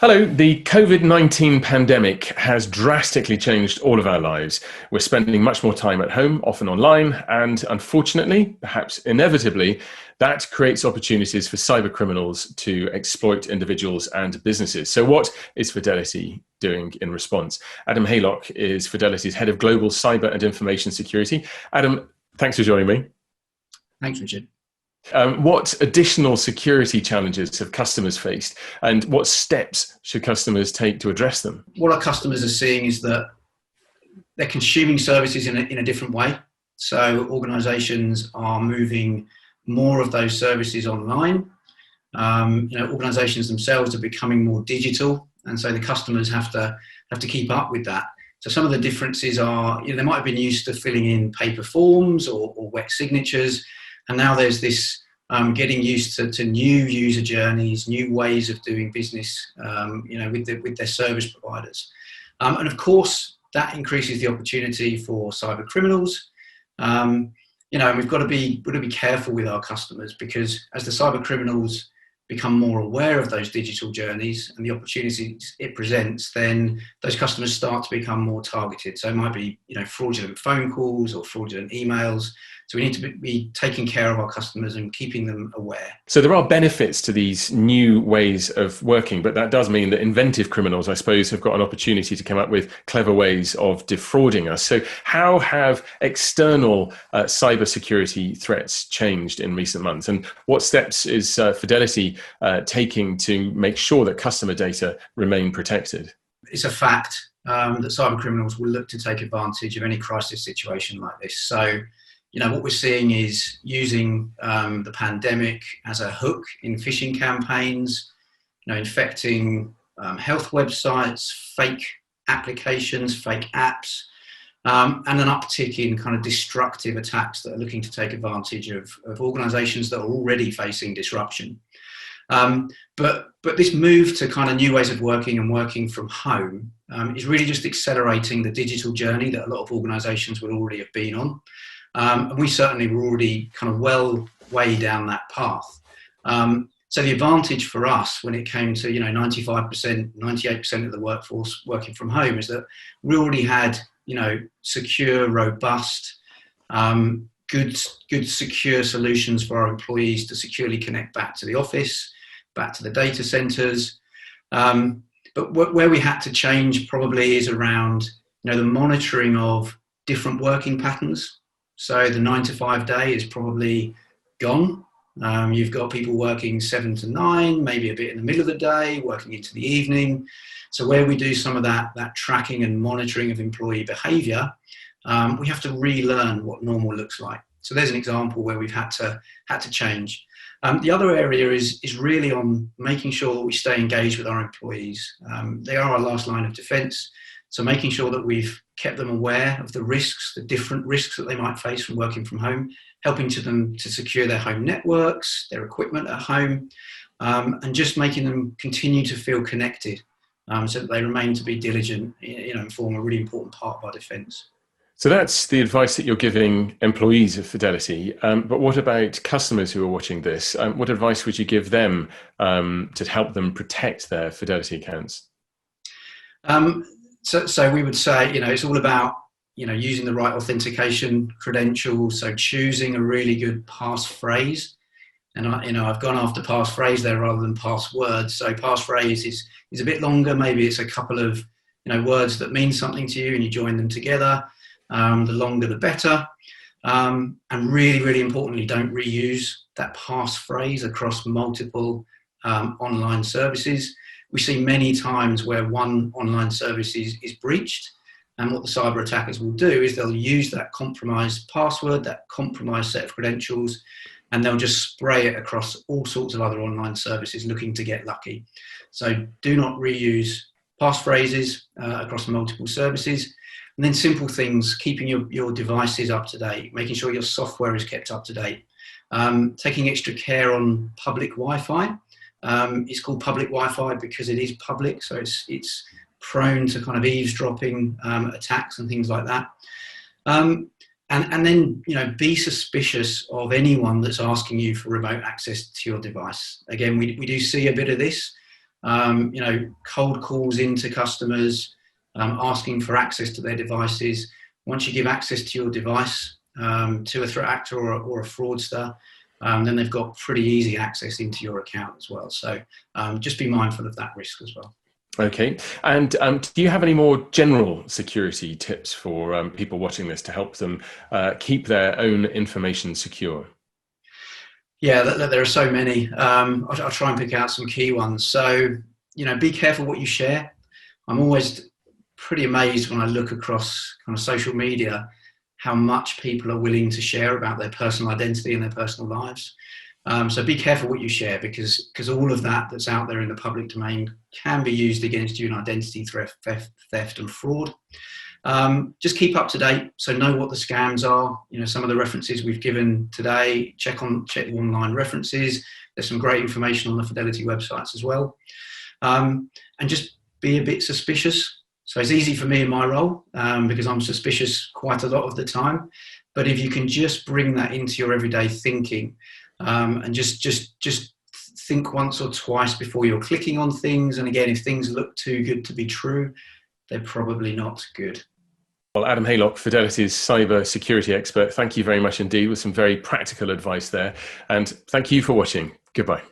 Hello. The COVID-19 pandemic has drastically changed all of our lives. We're spending much more time at home, often online, and unfortunately, perhaps inevitably, that creates opportunities for cyber criminals to exploit individuals and businesses. So what is Fidelity doing in response? Adam Haylock is Fidelity's head of global cyber and information security. Adam, thanks for joining me. Thanks, Richard. What additional security challenges have customers faced, and what steps should customers take to address them? What our customers are seeing is that they're consuming services in a different way. So organisations are moving more of those services online. Organisations themselves are becoming more digital, and so the customers have to keep up with that. So some of the differences are, they might have been used to filling in paper forms or wet signatures. And now there's this getting used to new user journeys, new ways of doing business, with their service providers. And of course, that increases the opportunity for cyber criminals. And we've got to be careful with our customers, because as the cyber criminals become more aware of those digital journeys and the opportunities it presents, then those customers start to become more targeted. So it might be, fraudulent phone calls or fraudulent emails. So we need to be taking care of our customers and keeping them aware. So there are benefits to these new ways of working, but that does mean that inventive criminals, I suppose, have got an opportunity to come up with clever ways of defrauding us. So how have external cybersecurity threats changed in recent months? And what steps is Fidelity taking to make sure that customer data remain protected? It's a fact that cyber criminals will look to take advantage of any crisis situation like this. So what we're seeing is using the pandemic as a hook in phishing campaigns, infecting health websites, fake applications, fake apps, and an uptick in kind of destructive attacks that are looking to take advantage of organisations that are already facing disruption. But this move to kind of new ways of working and working from home is really just accelerating the digital journey that a lot of organisations would already have been on. And we certainly were already kind of way down that path. So the advantage for us when it came to 95%, 98% of the workforce working from home is that we already had secure, robust, good secure solutions for our employees to securely connect back to the office, back to the data centres. But where we had to change probably is around the monitoring of different working patterns. So the 9 to 5 day is probably gone. You've got people working 7 to 9, maybe a bit in the middle of the day, working into the evening. So where we do some of that tracking and monitoring of employee behaviour, we have to relearn what normal looks like. So there's an example where we've had to change. The other area is really on making sure that we stay engaged with our employees. They are our last line of defence. So making sure that we've kept them aware of the risks, the different risks that they might face from working from home, helping them to secure their home networks, their equipment at home, and just making them continue to feel connected, so that they remain to be diligent, and form a really important part of our defence. So that's the advice that you're giving employees of Fidelity. But what about customers who are watching this? What advice would you give them to help them protect their Fidelity accounts? So we would say, it's all about, using the right authentication credentials. So choosing a really good passphrase. And I've gone after passphrase there rather than password. So passphrase is a bit longer. Maybe it's a couple of, words that mean something to you and you join them together. The longer, the better. And really, really importantly, don't reuse that passphrase across multiple online services. We see many times where one online service is breached, and what the cyber attackers will do is they'll use that compromised password, that compromised set of credentials, and they'll just spray it across all sorts of other online services looking to get lucky. So do not reuse passphrases across multiple services. And then simple things, keeping your devices up to date, making sure your software is kept up to date, taking extra care on public Wi-Fi. It's called public Wi-Fi because it is public, so it's prone to kind of eavesdropping attacks and things like that. And then be suspicious of anyone that's asking you for remote access to your device. Again, we do see a bit of this. Cold calls into customers, asking for access to their devices. Once you give access to your device to a threat actor or a fraudster, then they've got pretty easy access into your account as well. So just be mindful of that risk as well. Okay. And do you have any more general security tips for people watching this to help them keep their own information secure? Yeah, there are so many. I'll try and pick out some key ones. So, be careful what you share. I'm always pretty amazed when I look across kind of social media how much people are willing to share about their personal identity and their personal lives. So be careful what you share, because all of that that's out there in the public domain can be used against you in identity theft and fraud. Just keep up to date, so know what the scams are. Some of the references we've given today, check the online references. There's some great information on the Fidelity websites as well. And just be a bit suspicious. So it's easy for me in my role because I'm suspicious quite a lot of the time. But if you can just bring that into your everyday thinking, and just think once or twice before you're clicking on things. And again, if things look too good to be true, they're probably not good. Well, Adam Haylock, Fidelity's cybersecurity expert, thank you very much indeed, with some very practical advice there. And thank you for watching. Goodbye.